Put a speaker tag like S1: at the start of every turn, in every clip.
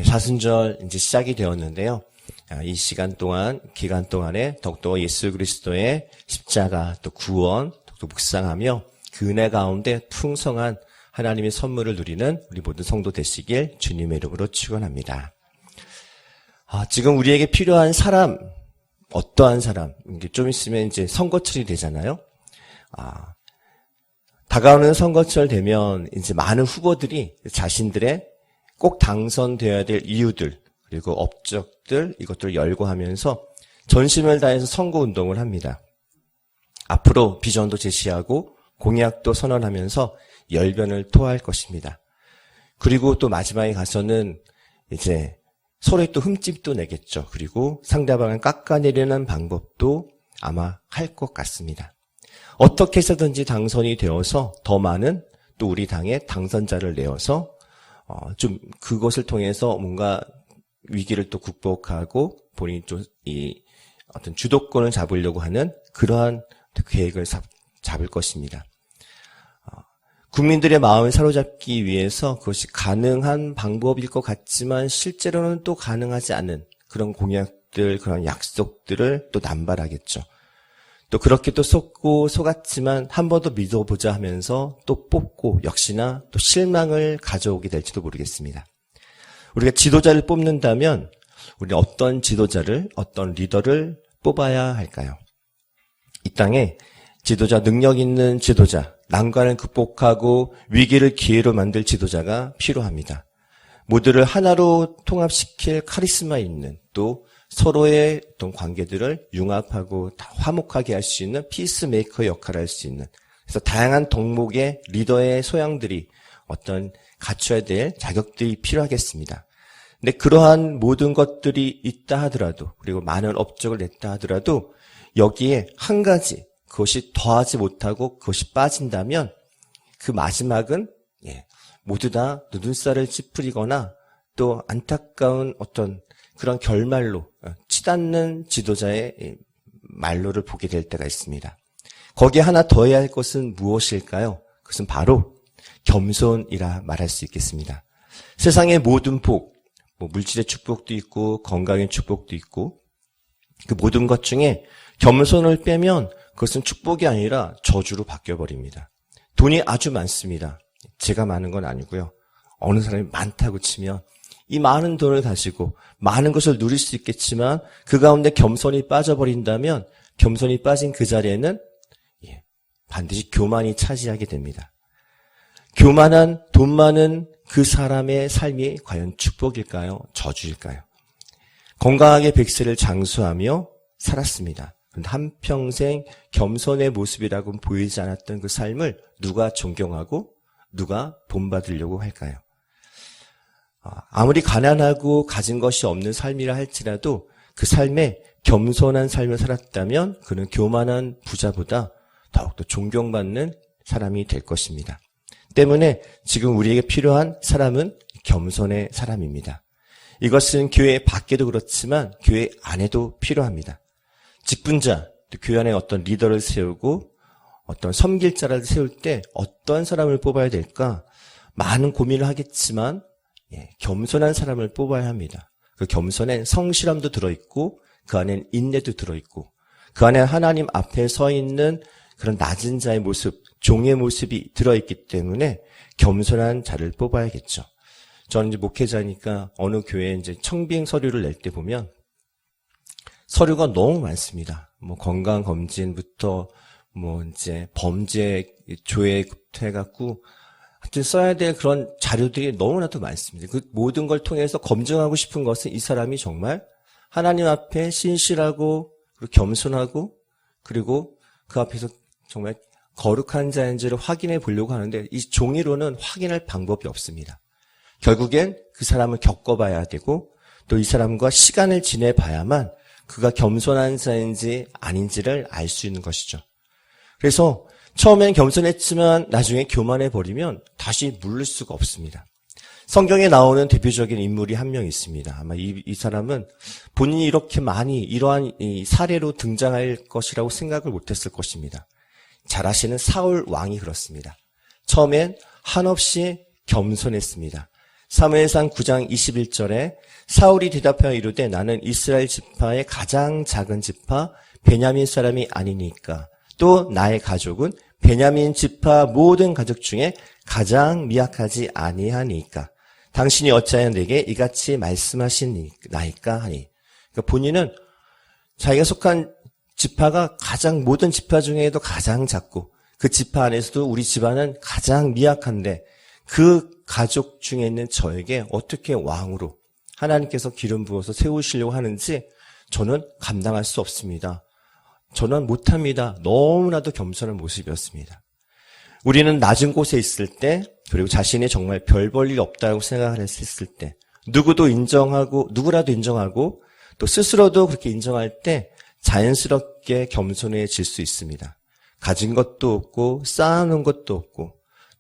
S1: 사순절 이제 시작이 되었는데요. 이 기간 동안에 더욱더 예수 그리스도의 십자가 또 구원 또 묵상하며 그 은혜 가운데 풍성한 하나님의 선물을 누리는 우리 모든 성도 되시길 주님의 이름으로 축원합니다. 지금 우리에게 필요한 사람, 어떠한 사람, 이게 좀 있으면 이제 선거철이 되잖아요. 다가오는 선거철 되면 이제 많은 후보들이 자신들의 꼭 당선되어야 될 이유들, 그리고 업적들, 이것들을 열거하면서 전심을 다해서 선거운동을 합니다. 앞으로 비전도 제시하고 공약도 선언하면서 열변을 토할 것입니다. 그리고 또 마지막에 가서는 이제 서로의 또 흠집도 내겠죠. 그리고 상대방을 깎아내리는 방법도 아마 할 것 같습니다. 어떻게 해서든지 당선이 되어서 더 많은 또 우리 당의 당선자를 내어서 좀 그것을 통해서 뭔가 위기를 또 극복하고 본인이 좀 이 어떤 주도권을 잡으려고 하는 그러한 계획을 잡을 것입니다. 국민들의 마음을 사로잡기 위해서 그것이 가능한 방법일 것 같지만 실제로는 또 가능하지 않은 그런 공약들, 그런 약속들을 또 남발하겠죠. 또 그렇게 또 속았지만 한 번 더 믿어보자 하면서 또 뽑고 역시나 또 실망을 가져오게 될지도 모르겠습니다. 우리가 지도자를 뽑는다면 우리는 어떤 지도자를, 어떤 리더를 뽑아야 할까요? 이 땅에 지도자, 능력 있는 지도자, 난관을 극복하고 위기를 기회로 만들 지도자가 필요합니다. 모두를 하나로 통합시킬 카리스마 있는 또 서로의 어떤 관계들을 융합하고 다 화목하게 할 수 있는 피스메이커 역할을 할 수 있는, 그래서 다양한 덕목의 리더의 소양들이 어떤 갖춰야 될 자격들이 필요하겠습니다. 근데 그러한 모든 것들이 있다 하더라도, 그리고 많은 업적을 냈다 하더라도 여기에 한 가지 그것이 더하지 못하고 그것이 빠진다면 그 마지막은 모두 다 눈살을 찌푸리거나 또 안타까운 어떤 그런 결말로 치닫는 지도자의 말로를 보게 될 때가 있습니다. 거기에 하나 더해야 할 것은 무엇일까요? 그것은 바로 겸손이라 말할 수 있겠습니다. 세상의 모든 복, 물질의 축복도 있고 건강의 축복도 있고 그 모든 것 중에 겸손을 빼면 그것은 축복이 아니라 저주로 바뀌어버립니다. 돈이 아주 많습니다. 제가 많은 건 아니고요. 어느 사람이 많다고 치면 이 많은 돈을 가지고 많은 것을 누릴 수 있겠지만 그 가운데 겸손이 빠져버린다면 겸손이 빠진 그 자리에는 반드시 교만이 차지하게 됩니다. 교만한 돈 많은 그 사람의 삶이 과연 축복일까요? 저주일까요? 건강하게 100세를 장수하며 살았습니다. 그런데 한평생 겸손의 모습이라고는 보이지 않았던 그 삶을 누가 존경하고 누가 본받으려고 할까요? 아무리 가난하고 가진 것이 없는 삶이라 할지라도 그 삶에 겸손한 삶을 살았다면 그는 교만한 부자보다 더욱더 존경받는 사람이 될 것입니다. 때문에 지금 우리에게 필요한 사람은 겸손의 사람입니다. 이것은 교회 밖에도 그렇지만 교회 안에도 필요합니다. 직분자, 또 교회 안에 어떤 리더를 세우고 어떤 섬길 자를 세울 때 어떤 사람을 뽑아야 될까? 많은 고민을 하겠지만 겸손한 사람을 뽑아야 합니다. 그 겸손엔 성실함도 들어있고 그 안엔 인내도 들어있고 그 안에 하나님 앞에 서 있는 그런 낮은 자의 모습, 종의 모습이 들어있기 때문에 겸손한 자를 뽑아야겠죠. 저는 이제 목회자니까 어느 교회에 이제 청빙 서류를 낼 때 보면 서류가 너무 많습니다. 건강검진부터 이제 범죄 조회부터 해갖고 하여튼 써야 될 그런 자료들이 너무나도 많습니다. 그 모든 걸 통해서 검증하고 싶은 것은 이 사람이 정말 하나님 앞에 신실하고 그리고 겸손하고 그리고 그 앞에서 정말 거룩한 자인지를 확인해 보려고 하는데 이 종이로는 확인할 방법이 없습니다. 결국엔 그 사람을 겪어봐야 되고 또 이 사람과 시간을 지내봐야만 그가 겸손한 자인지 아닌지를 알 수 있는 것이죠. 그래서 처음엔 겸손했지만 나중에 교만해버리면 다시 물릴 수가 없습니다. 성경에 나오는 대표적인 인물이 한 명 있습니다. 아마 이 사람은 본인이 이렇게 많이 이러한 이 사례로 등장할 것이라고 생각을 못했을 것입니다. 잘 아시는 사울 왕이 그렇습니다. 처음엔 한없이 겸손했습니다. 사무엘상 9장 21절에 사울이 대답하여 이르되 나는 이스라엘 지파의 가장 작은 지파 베냐민 사람이 아니니까 또 나의 가족은 베냐민 지파 모든 가족 중에 가장 미약하지 아니하니까 당신이 어찌하여 내게 이같이 말씀하시나이까 하니. 그러니까 본인은 자기가 속한 지파가 가장 모든 지파 중에도 가장 작고 그 지파 안에서도 우리 집안은 가장 미약한데 그 가족 중에 있는 저에게 어떻게 왕으로 하나님께서 기름 부어서 세우시려고 하는지 저는 감당할 수 없습니다. 저는 못합니다. 너무나도 겸손한 모습이었습니다. 우리는 낮은 곳에 있을 때 그리고 자신이 정말 별 볼 일 없다고 생각을 했을 때 누구라도 인정하고 또 스스로도 그렇게 인정할 때 자연스럽게 겸손해질 수 있습니다. 가진 것도 없고 쌓아놓은 것도 없고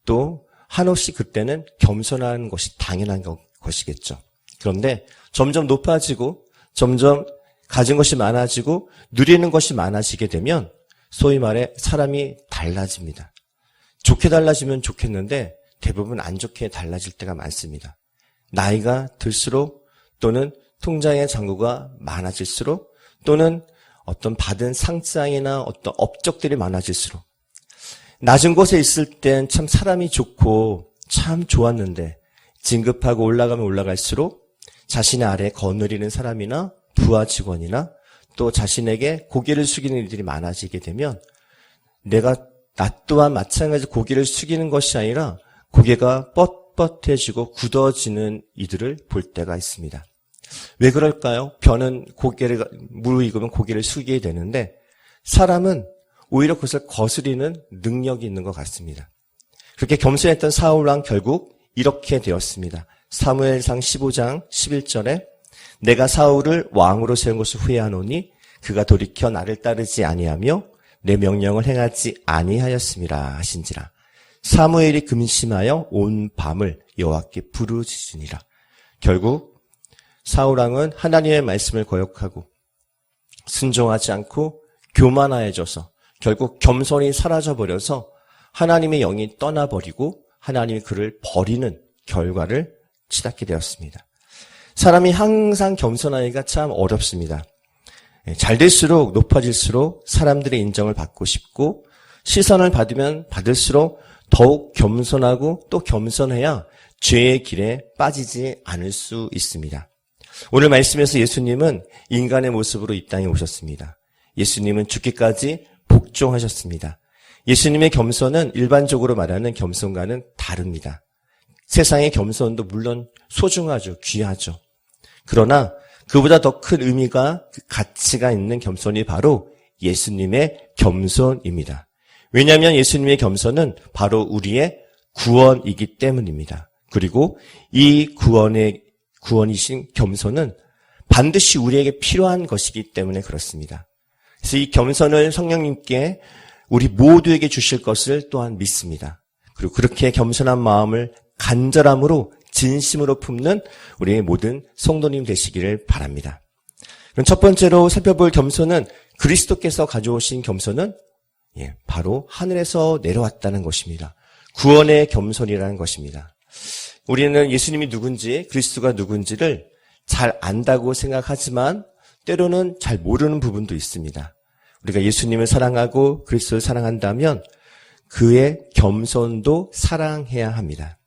S1: 또 한없이 그때는 겸손한 것이 당연한 것이겠죠. 그런데 점점 높아지고 점점 가진 것이 많아지고 누리는 것이 많아지게 되면 소위 말해 사람이 달라집니다. 좋게 달라지면 좋겠는데 대부분 안 좋게 달라질 때가 많습니다. 나이가 들수록 또는 통장의 잔고가 많아질수록 또는 어떤 받은 상장이나 어떤 업적들이 많아질수록 낮은 곳에 있을 땐 참 사람이 좋고 참 좋았는데 진급하고 올라가면 올라갈수록 자신의 아래에 거느리는 사람이나 부하 직원이나 또 자신에게 고개를 숙이는 일들이 많아지게 되면 나 또한 마찬가지로 고개를 숙이는 것이 아니라 고개가 뻣뻣해지고 굳어지는 이들을 볼 때가 있습니다. 왜 그럴까요? 변은 고개를 무르익으면 고개를 숙이게 되는데 사람은 오히려 그것을 거스리는 능력이 있는 것 같습니다. 그렇게 겸손했던 사울 왕 결국 이렇게 되었습니다. 사무엘상 15장 11절에 내가 사울을 왕으로 세운 것을 후회하노니 그가 돌이켜 나를 따르지 아니하며 내 명령을 행하지 아니하였음이라 하신지라. 사무엘이 근심하여 온 밤을 여호와께 부르짖으니라. 결국 사울 왕은 하나님의 말씀을 거역하고 순종하지 않고 교만해져서 결국 겸손이 사라져버려서 하나님의 영이 떠나버리고 하나님이 그를 버리는 결과를 치닫게 되었습니다. 사람이 항상 겸손하기가 참 어렵습니다. 잘 될수록 높아질수록 사람들의 인정을 받고 싶고 시선을 받으면 받을수록 더욱 겸손하고 또 겸손해야 죄의 길에 빠지지 않을 수 있습니다. 오늘 말씀에서 예수님은 인간의 모습으로 이 땅에 오셨습니다. 예수님은 죽기까지 복종하셨습니다. 예수님의 겸손은 일반적으로 말하는 겸손과는 다릅니다. 세상의 겸손도 물론 소중하죠. 귀하죠. 그러나 그보다 더 큰 의미가 가치가 있는 겸손이 바로 예수님의 겸손입니다. 왜냐하면 예수님의 겸손은 바로 우리의 구원이기 때문입니다. 그리고 이 구원이신 겸손은 반드시 우리에게 필요한 것이기 때문에 그렇습니다. 그래서 이 겸손을 성령님께 우리 모두에게 주실 것을 또한 믿습니다. 그리고 그렇게 겸손한 마음을 간절함으로 진심으로 품는 우리의 모든 성도님 되시기를 바랍니다. 그럼 첫 번째로 살펴볼 겸손은 그리스도께서 가져오신 겸손은 바로 하늘에서 내려왔다는 것입니다. 구원의 겸손이라는 것입니다. 우리는 예수님이 누군지 그리스도가 누군지를 잘 안다고 생각하지만 때로는 잘 모르는 부분도 있습니다. 우리가 예수님을 사랑하고 그리스도를 사랑한다면 그의 겸손도 사랑해야 합니다.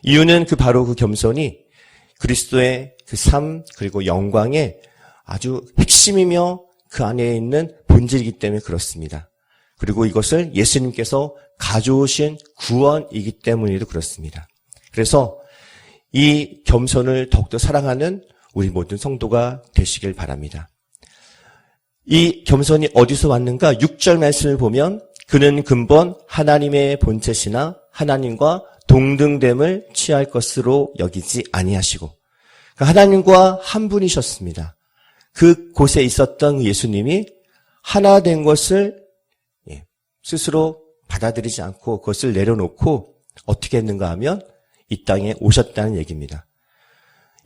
S1: 이유는 바로 그 겸손이 그리스도의 그 삶 그리고 영광의 아주 핵심이며 그 안에 있는 본질이기 때문에 그렇습니다. 그리고 이것을 예수님께서 가져오신 구원이기 때문에도 그렇습니다. 그래서 이 겸손을 더욱더 사랑하는 우리 모든 성도가 되시길 바랍니다. 이 겸손이 어디서 왔는가? 6절 말씀을 보면 그는 근본 하나님의 본체시나 하나님과 동등됨을 취할 것으로 여기지 아니하시고 하나님과 한 분이셨습니다. 그 곳에 있었던 예수님이 하나 된 것을 스스로 받아들이지 않고 그것을 내려놓고 어떻게 했는가 하면 이 땅에 오셨다는 얘기입니다.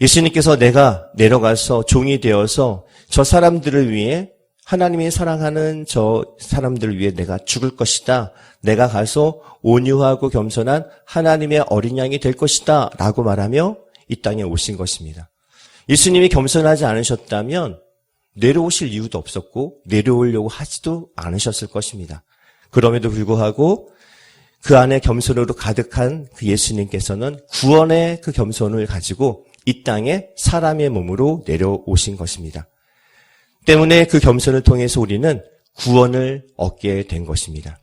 S1: 예수님께서 내가 내려가서 종이 되어서 저 사람들을 위해 하나님이 사랑하는 저 사람들을 위해 내가 죽을 것이다. 내가 가서 온유하고 겸손한 하나님의 어린 양이 될 것이다. 라고 말하며 이 땅에 오신 것입니다. 예수님이 겸손하지 않으셨다면 내려오실 이유도 없었고 내려오려고 하지도 않으셨을 것입니다. 그럼에도 불구하고 그 안에 겸손으로 가득한 그 예수님께서는 구원의 그 겸손을 가지고 이 땅에 사람의 몸으로 내려오신 것입니다. 때문에 그 겸손을 통해서 우리는 구원을 얻게 된 것입니다.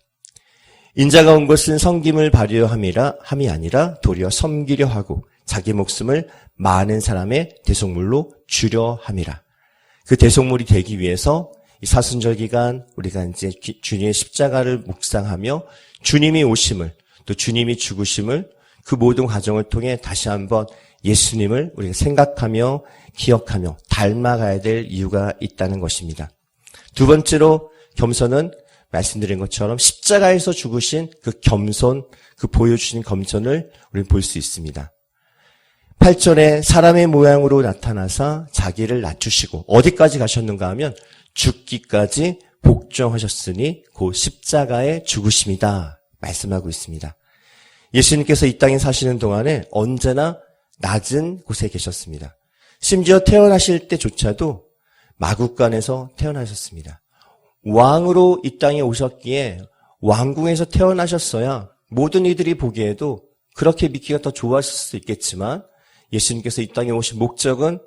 S1: 인자가 온 것은 섬김을 발휘려 함이 아니라 도리어 섬기려 하고 자기 목숨을 많은 사람의 대속물로 주려 함이라. 그 대속물이 되기 위해서 이 사순절 기간 우리가 이제 주님의 십자가를 묵상하며 주님이 오심을 또 주님이 죽으심을 그 모든 과정을 통해 다시 한번 예수님을 우리가 생각하며 기억하며 닮아가야 될 이유가 있다는 것입니다. 두 번째로 겸손은 말씀드린 것처럼 십자가에서 죽으신 그 겸손, 그 보여주신 겸손을 우리는 볼 수 있습니다. 8절에 사람의 모양으로 나타나사 자기를 낮추시고 어디까지 가셨는가 하면 죽기까지 복종하셨으니 곧 십자가의 죽으심이다 말씀하고 있습니다. 예수님께서 이 땅에 사시는 동안에 언제나 낮은 곳에 계셨습니다. 심지어 태어나실 때조차도 마구간에서 태어나셨습니다. 왕으로 이 땅에 오셨기에 왕궁에서 태어나셨어야 모든 이들이 보기에도 그렇게 믿기가 더 좋았을 수 있겠지만 예수님께서 이 땅에 오신 목적은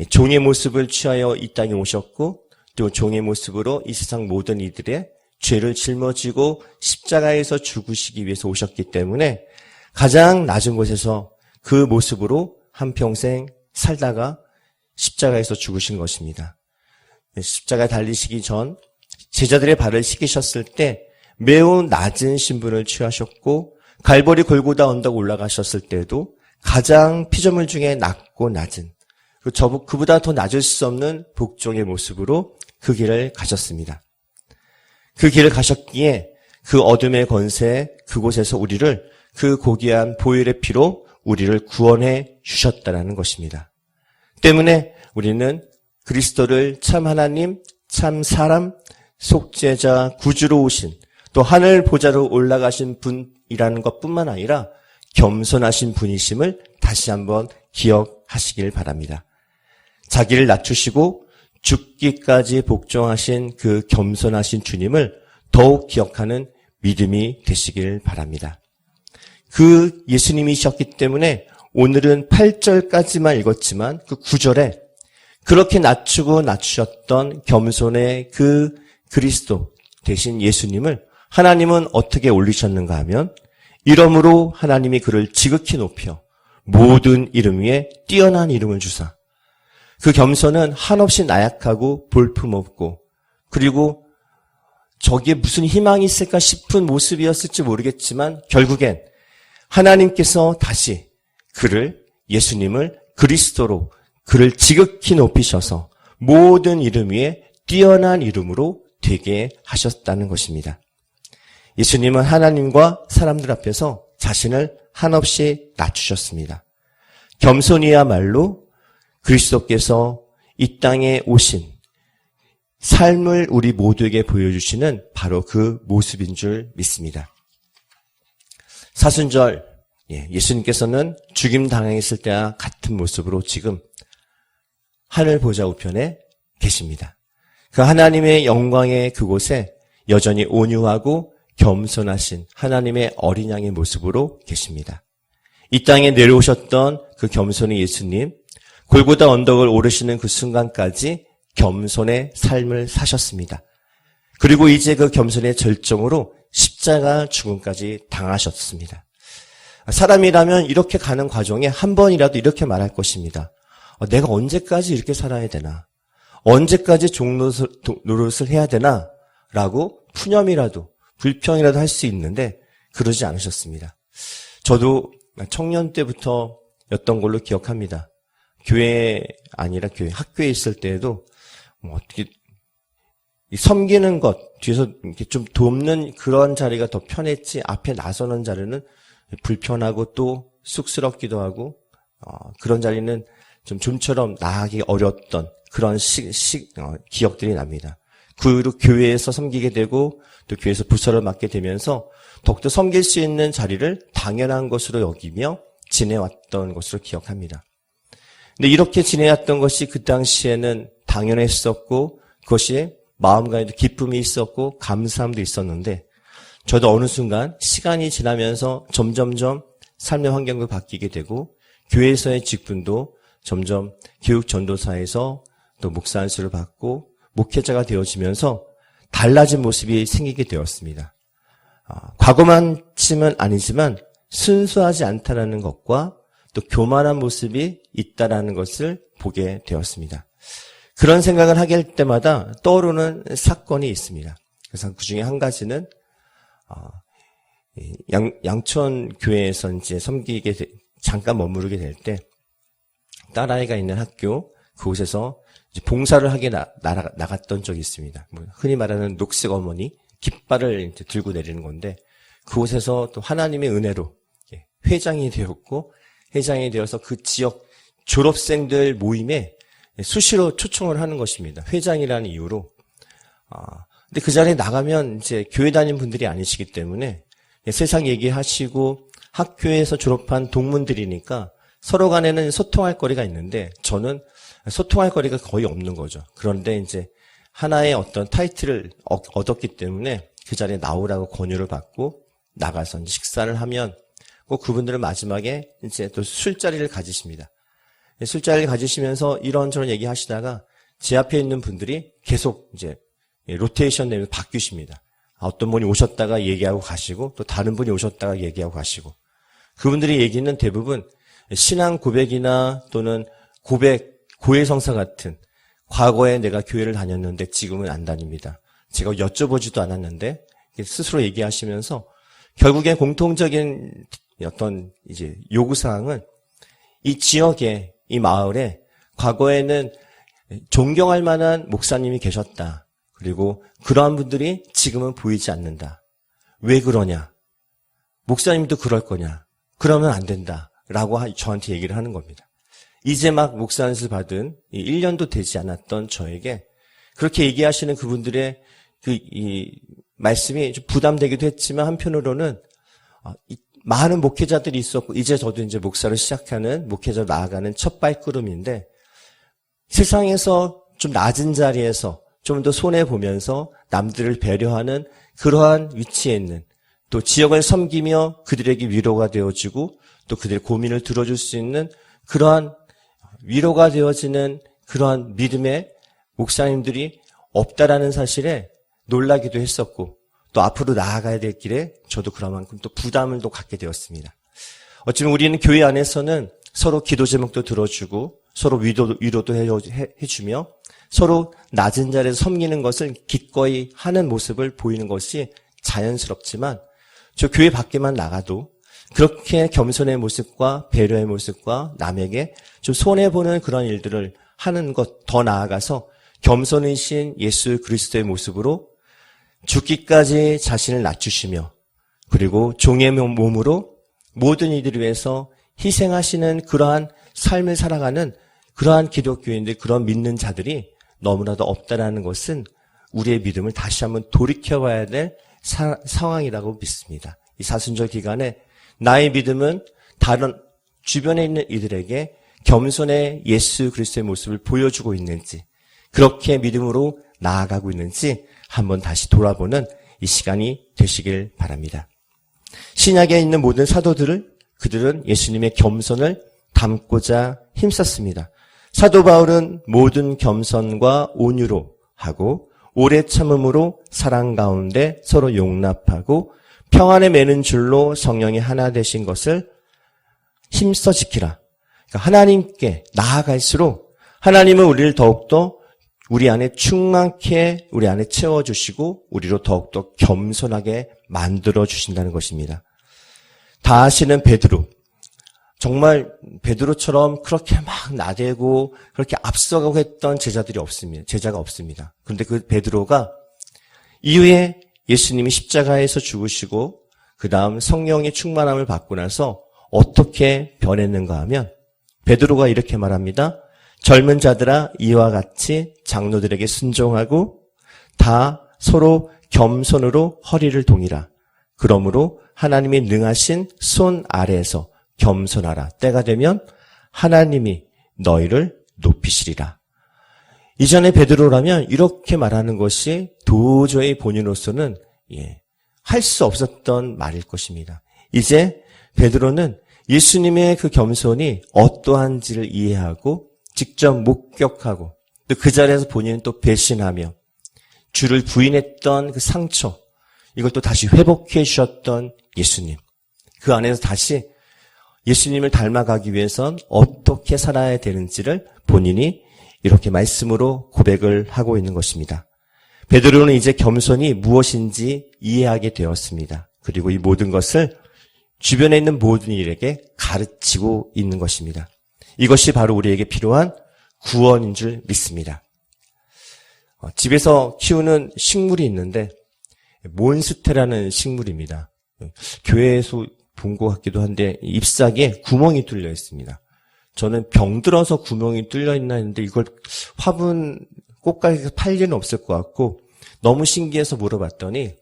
S1: 종의 모습을 취하여 이 땅에 오셨고 또 종의 모습으로 이 세상 모든 이들의 죄를 짊어지고 십자가에서 죽으시기 위해서 오셨기 때문에 가장 낮은 곳에서 그 모습으로 한평생 살다가 십자가에서 죽으신 것입니다. 십자가에 달리시기 전 제자들의 발을 씻기셨을 때 매우 낮은 신분을 취하셨고 갈보리 골고다 언덕 올라가셨을 때도 가장 피조물 중에 낮고 낮은 그보다 더 낮을 수 없는 복종의 모습으로 그 길을 가셨습니다. 그 길을 가셨기에 그 어둠의 권세 그곳에서 우리를 그 고귀한 보혈의 피로 우리를 구원해 주셨다라는 것입니다. 때문에 우리는 그리스도를 참 하나님, 참 사람, 속죄자, 구주로 오신 또 하늘 보좌로 올라가신 분이라는 것뿐만 아니라 겸손하신 분이심을 다시 한번 기억하시길 바랍니다. 자기를 낮추시고 죽기까지 복종하신 그 겸손하신 주님을 더욱 기억하는 믿음이 되시길 바랍니다. 그 예수님이셨기 때문에 오늘은 8절까지만 읽었지만 그 9절에 그렇게 낮추셨던 겸손의 그 그리스도 대신 예수님을 하나님은 어떻게 올리셨는가 하면 이러므로 하나님이 그를 지극히 높여 모든 이름 위에 뛰어난 이름을 주사 그 겸손은 한없이 나약하고 볼품없고 그리고 저기에 무슨 희망이 있을까 싶은 모습이었을지 모르겠지만 결국엔 하나님께서 다시 예수님을 그리스도로 그를 지극히 높이셔서 모든 이름 위에 뛰어난 이름으로 되게 하셨다는 것입니다. 예수님은 하나님과 사람들 앞에서 자신을 한없이 낮추셨습니다. 겸손이야말로 그리스도께서 이 땅에 오신 삶을 우리 모두에게 보여주시는 바로 그 모습인 줄 믿습니다. 사순절 예수님께서는 죽임 당했을 때와 같은 모습으로 지금 하늘 보좌 우편에 계십니다. 그 하나님의 영광의 그곳에 여전히 온유하고 겸손하신 하나님의 어린 양의 모습으로 계십니다. 이 땅에 내려오셨던 그 겸손의 예수님, 골고다 언덕을 오르시는 그 순간까지 겸손의 삶을 사셨습니다. 그리고 이제 그 겸손의 절정으로 십자가 죽음까지 당하셨습니다. 사람이라면 이렇게 가는 과정에 한 번이라도 이렇게 말할 것입니다. 내가 언제까지 이렇게 살아야 되나? 언제까지 종노릇을 해야 되나? 라고 푸념이라도 불평이라도 할 수 있는데 그러지 않으셨습니다. 저도 청년 때부터였던 걸로 기억합니다. 교회 아니라 학교에 있을 때에도 어떻게 섬기는 것 뒤에서 이렇게 좀 돕는 그런 자리가 더 편했지 앞에 나서는 자리는 불편하고 또 쑥스럽기도 하고 그런 자리는 좀처럼 나가기 어려웠던 그런 기억들이 납니다. 그 후로 교회에서 섬기게 되고 또 교회에서 부서를 맡게 되면서 더욱더 섬길 수 있는 자리를 당연한 것으로 여기며 지내왔던 것으로 기억합니다. 근데 이렇게 지내왔던 것이 그 당시에는 당연했었고 그것이 마음가에도 기쁨이 있었고 감사함도 있었는데 저도 어느 순간 시간이 지나면서 점점점 삶의 환경도 바뀌게 되고 교회에서의 직분도 점점 교육전도사에서 또 목사 안수를 받고 목회자가 되어지면서 달라진 모습이 생기게 되었습니다. 과거만쯤은 아니지만 순수하지 않다라는 것과 또 교만한 모습이 있다라는 것을 보게 되었습니다. 그런 생각을 하게 할 때마다 떠오르는 사건이 있습니다. 그래서 그 중에 한 가지는 양천 교회에서 이제 섬기게 잠깐 머무르게 될 때 딸아이가 있는 학교 그곳에서 이제 봉사를 하게 나갔던 적이 있습니다. 흔히 말하는 녹색 어머니 깃발을 이제 들고 내리는 건데 그곳에서 또 하나님의 은혜로 회장이 되었고 회장이 되어서 그 지역 졸업생들 모임에 수시로 초청을 하는 것입니다. 회장이라는 이유로. 근데 그 자리에 나가면 이제 교회 다닌 분들이 아니시기 때문에 세상 얘기하시고 학교에서 졸업한 동문들이니까 서로 간에는 소통할 거리가 있는데 저는 소통할 거리가 거의 없는 거죠. 그런데 이제 하나의 어떤 타이틀을 얻었기 때문에 그 자리에 나오라고 권유를 받고 나가서 이제 식사를 하면 꼭 그분들은 마지막에 이제 또 술자리를 가지십니다. 술자리를 가지시면서 이런저런 얘기하시다가 제 앞에 있는 분들이 계속 이제 로테이션 내면서 바뀌십니다. 어떤 분이 오셨다가 얘기하고 가시고 또 다른 분이 오셨다가 얘기하고 가시고 그분들의 얘기는 대부분 신앙 고백이나 또는 고해성사 같은 과거에 내가 교회를 다녔는데 지금은 안 다닙니다. 제가 여쭤보지도 않았는데 스스로 얘기하시면서 결국엔 공통적인 어떤 이제 요구사항은 이 지역에 이 마을에 과거에는 존경할 만한 목사님이 계셨다. 그리고 그러한 분들이 지금은 보이지 않는다. 왜 그러냐? 목사님도 그럴 거냐? 그러면 안 된다. 라고 저한테 얘기를 하는 겁니다. 이제 막 목사 안수 받은 1년도 되지 않았던 저에게 그렇게 얘기하시는 그분들의 이 말씀이 좀 부담되기도 했지만 한편으로는 많은 목회자들이 있었고 이제 저도 이제 목사를 시작하는 목회자로 나아가는 첫 발걸음인데 세상에서 좀 낮은 자리에서 좀 더 손해보면서 남들을 배려하는 그러한 위치에 있는 또 지역을 섬기며 그들에게 위로가 되어지고 또 그들의 고민을 들어줄 수 있는 그러한 위로가 되어지는 그러한 믿음의 목사님들이 없다라는 사실에 놀라기도 했었고 또 앞으로 나아가야 될 길에 저도 그만큼 또 부담을 또 갖게 되었습니다. 어쩌면 우리는 교회 안에서는 서로 기도 제목도 들어주고 서로 위로도 해주며 서로 낮은 자리에서 섬기는 것을 기꺼이 하는 모습을 보이는 것이 자연스럽지만 저 교회 밖에만 나가도 그렇게 겸손의 모습과 배려의 모습과 남에게 좀 손해보는 그런 일들을 하는 것 더 나아가서 겸손이신 예수 그리스도의 모습으로 죽기까지 자신을 낮추시며 그리고 종의 몸으로 모든 이들을 위해서 희생하시는 그러한 삶을 살아가는 그러한 기독교인들, 그런 믿는 자들이 너무나도 없다라는 것은 우리의 믿음을 다시 한번 돌이켜봐야 될 상황이라고 믿습니다. 이 사순절 기간에 나의 믿음은 다른 주변에 있는 이들에게 겸손의 예수 그리스도의 모습을 보여주고 있는지 그렇게 믿음으로 나아가고 있는지 한번 다시 돌아보는 이 시간이 되시길 바랍니다. 신약에 있는 모든 그들은 예수님의 겸손을 담고자 힘썼습니다. 사도 바울은 모든 겸손과 온유로 하고 오래 참음으로 사랑 가운데 서로 용납하고 평안에 매는 줄로 성령이 하나 되신 것을 힘써 지키라. 그러니까 하나님께 나아갈수록 하나님은 우리를 더욱더 우리 안에 충만케 우리 안에 채워주시고 우리로 더욱더 겸손하게 만들어주신다는 것입니다. 다 아시는 베드로. 정말 베드로처럼 그렇게 막 나대고 그렇게 앞서가고 했던 제자가 없습니다. 그런데 그 베드로가 이후에 예수님이 십자가에서 죽으시고 그 다음 성령의 충만함을 받고 나서 어떻게 변했는가 하면 베드로가 이렇게 말합니다. 젊은 자들아 이와 같이 장로들에게 순종하고 다 서로 겸손으로 허리를 동이라. 그러므로 하나님이 능하신 손 아래에서 겸손하라. 때가 되면 하나님이 너희를 높이시리라. 이전에 베드로라면 이렇게 말하는 것이 도저히 본인으로서는 할 수 없었던 말일 것입니다. 이제 베드로는 예수님의 그 겸손이 어떠한지를 이해하고 직접 목격하고 또 그 자리에서 본인은 또 배신하며 주를 부인했던 그 상처, 이걸 또 다시 회복해 주셨던 예수님. 그 안에서 다시 예수님을 닮아가기 위해선 어떻게 살아야 되는지를 본인이 이렇게 말씀으로 고백을 하고 있는 것입니다. 베드로는 이제 겸손이 무엇인지 이해하게 되었습니다. 그리고 이 모든 것을 주변에 있는 모든 이에게 가르치고 있는 것입니다. 이것이 바로 우리에게 필요한 구원인 줄 믿습니다. 집에서 키우는 식물이 있는데 몬스테라는 식물입니다. 교회에서 본 것 같기도 한데 잎사귀에 구멍이 뚫려 있습니다. 저는 병들어서 구멍이 뚫려 있나 했는데 이걸 화분 꽃가게에서 팔 리는 없을 것 같고 너무 신기해서 물어봤더니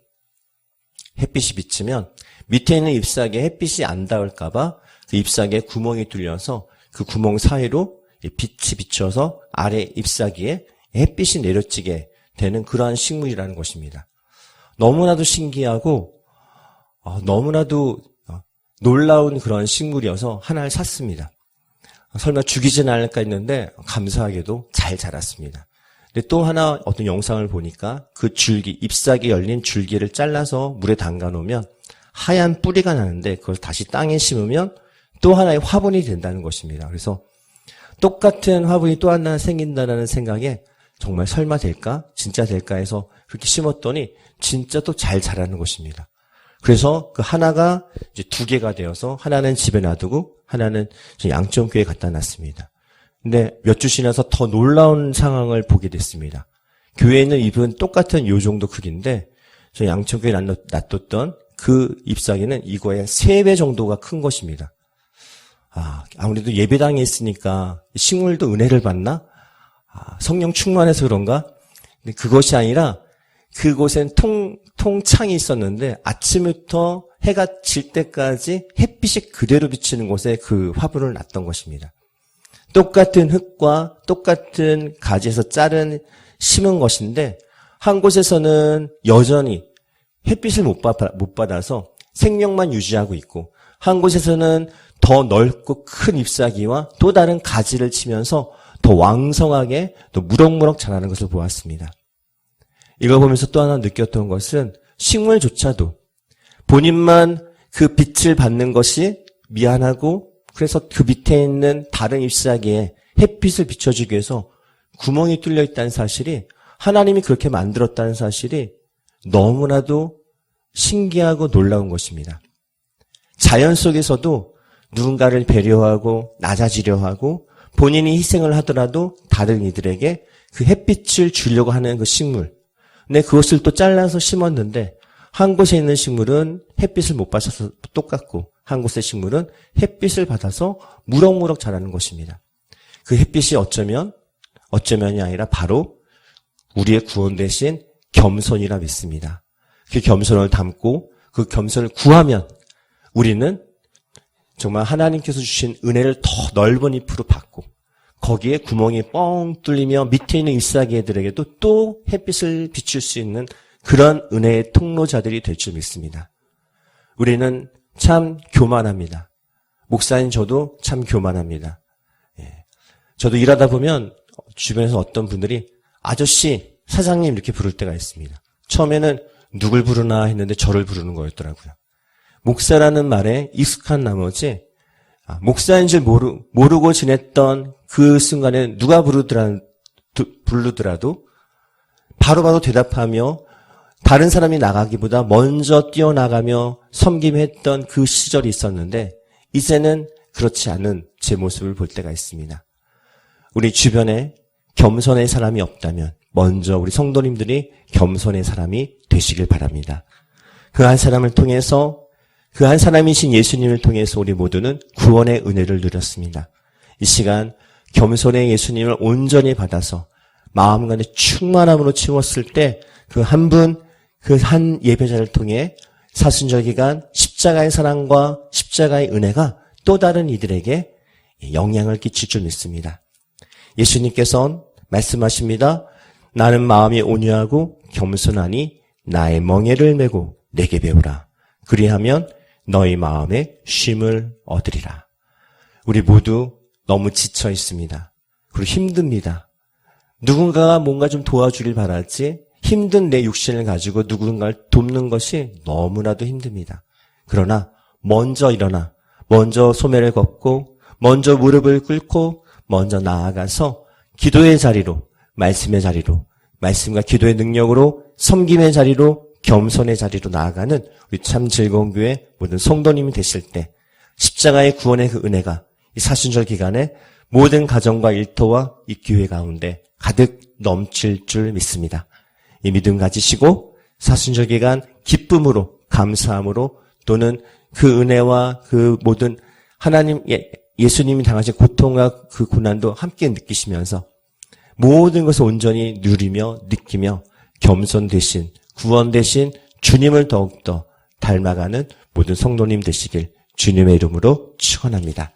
S1: 햇빛이 비치면 밑에 있는 잎사귀에 햇빛이 안 닿을까 봐 그 잎사귀에 구멍이 뚫려서 그 구멍 사이로 빛이 비쳐서 아래 잎사귀에 햇빛이 내려지게 되는 그러한 식물이라는 것입니다. 너무나도 신기하고 너무나도 놀라운 그런 식물이어서 하나를 샀습니다. 설마 죽이진 않을까 했는데 감사하게도 잘 자랐습니다. 근데 또 하나 어떤 영상을 보니까 그 줄기, 잎사귀 열린 줄기를 잘라서 물에 담가 놓으면 하얀 뿌리가 나는데 그걸 다시 땅에 심으면 또 하나의 화분이 된다는 것입니다. 그래서 똑같은 화분이 또 하나 생긴다는 생각에 정말 설마 될까? 진짜 될까 해서 그렇게 심었더니 진짜 또 잘 자라는 것입니다. 그래서 그 하나가 이제 2개가 되어서 하나는 집에 놔두고 하나는 양천교회에 갖다 놨습니다. 근데 몇 주 지나서 더 놀라운 상황을 보게 됐습니다. 교회에 있는 잎은 똑같은 요 정도 크기인데 저 양천교회에 놔뒀던 그 잎사귀는 이거의 3배 정도가 큰 것입니다. 아무래도 예배당에 있으니까 식물도 은혜를 받나? 성령 충만해서 그런가? 근데 그것이 아니라 그곳엔 통창이 있었는데 아침부터 해가 질 때까지 햇빛이 그대로 비치는 곳에 그 화분을 놨던 것입니다. 똑같은 흙과 똑같은 가지에서 심은 것인데 한 곳에서는 여전히 햇빛을 못 받아서 생명만 유지하고 있고 한 곳에서는 더 넓고 큰 잎사귀와 또 다른 가지를 치면서 더 왕성하게 또 무럭무럭 자라는 것을 보았습니다. 이걸 보면서 또 하나 느꼈던 것은 식물조차도 본인만 그 빛을 받는 것이 미안하고 그래서 그 밑에 있는 다른 잎사귀에 햇빛을 비춰주기 위해서 구멍이 뚫려 있다는 사실이 하나님이 그렇게 만들었다는 사실이 너무나도 신기하고 놀라운 것입니다. 자연 속에서도 누군가를 배려하고 낮아지려 하고 본인이 희생을 하더라도 다른 이들에게 그 햇빛을 주려고 하는 그 식물. 근데 그것을 또 잘라서 심었는데 한 곳에 있는 식물은 햇빛을 못 받아서 똑같고 한 곳의 식물은 햇빛을 받아서 무럭무럭 자라는 것입니다. 그 햇빛이 어쩌면이 아니라 바로 우리의 구원 대신 겸손이라 믿습니다. 그 겸손을 담고 그 겸손을 구하면 우리는 정말 하나님께서 주신 은혜를 더 넓은 잎으로 받고 거기에 구멍이 뻥 뚫리며 밑에 있는 잎사귀들에게도 또 햇빛을 비출 수 있는 그런 은혜의 통로자들이 될 줄 믿습니다. 우리는 참 교만합니다. 목사인 저도 참 교만합니다. 저도 일하다 보면 주변에서 어떤 분들이 아저씨, 사장님 이렇게 부를 때가 있습니다. 처음에는 누굴 부르나 했는데 저를 부르는 거였더라고요. 목사라는 말에 익숙한 나머지 목사인 줄 모르고 지냈던 그 순간에 누가 부르더라도 바로바로 대답하며 다른 사람이 나가기보다 먼저 뛰어나가며 섬김했던 그 시절이 있었는데 이제는 그렇지 않은 제 모습을 볼 때가 있습니다. 우리 주변에 겸손의 사람이 없다면 먼저 우리 성도님들이 겸손의 사람이 되시길 바랍니다. 그 한 사람을 통해서 그 한 사람이신 예수님을 통해서 우리 모두는 구원의 은혜를 누렸습니다. 이 시간 겸손의 예수님을 온전히 받아서 마음간의 충만함으로 채웠을 때 그 한 분, 그 한 예배자를 통해 사순절 기간 십자가의 사랑과 십자가의 은혜가 또 다른 이들에게 영향을 끼칠 줄 믿습니다. 예수님께서는 말씀하십니다. 나는 마음이 온유하고 겸손하니 나의 멍에를 메고 내게 배우라. 그리하면 너희 마음에 쉼을 얻으리라. 우리 모두 너무 지쳐 있습니다. 그리고 힘듭니다. 누군가가 뭔가 좀 도와주길 바라지 힘든 내 육신을 가지고 누군가를 돕는 것이 너무나도 힘듭니다. 그러나 먼저 일어나, 먼저 소매를 걷고, 먼저 무릎을 꿇고, 먼저 나아가서 기도의 자리로, 말씀의 자리로, 말씀과 기도의 능력으로, 섬김의 자리로, 겸손의 자리로 나아가는 우리 참 즐거운 교회 모든 성도님이 되실 때 십자가의 구원의 그 은혜가 이 사순절 기간에 모든 가정과 일터와 이 교회 가운데 가득 넘칠 줄 믿습니다. 이 믿음 가지시고 사순절 기간 기쁨으로, 감사함으로 또는 그 은혜와 그 모든 하나님, 예수님이 당하신 고통과 그 고난도 함께 느끼시면서 모든 것을 온전히 누리며 느끼며 겸손 되신, 구원 되신 주님을 더욱더 닮아가는 모든 성도님 되시길 주님의 이름으로 축원합니다.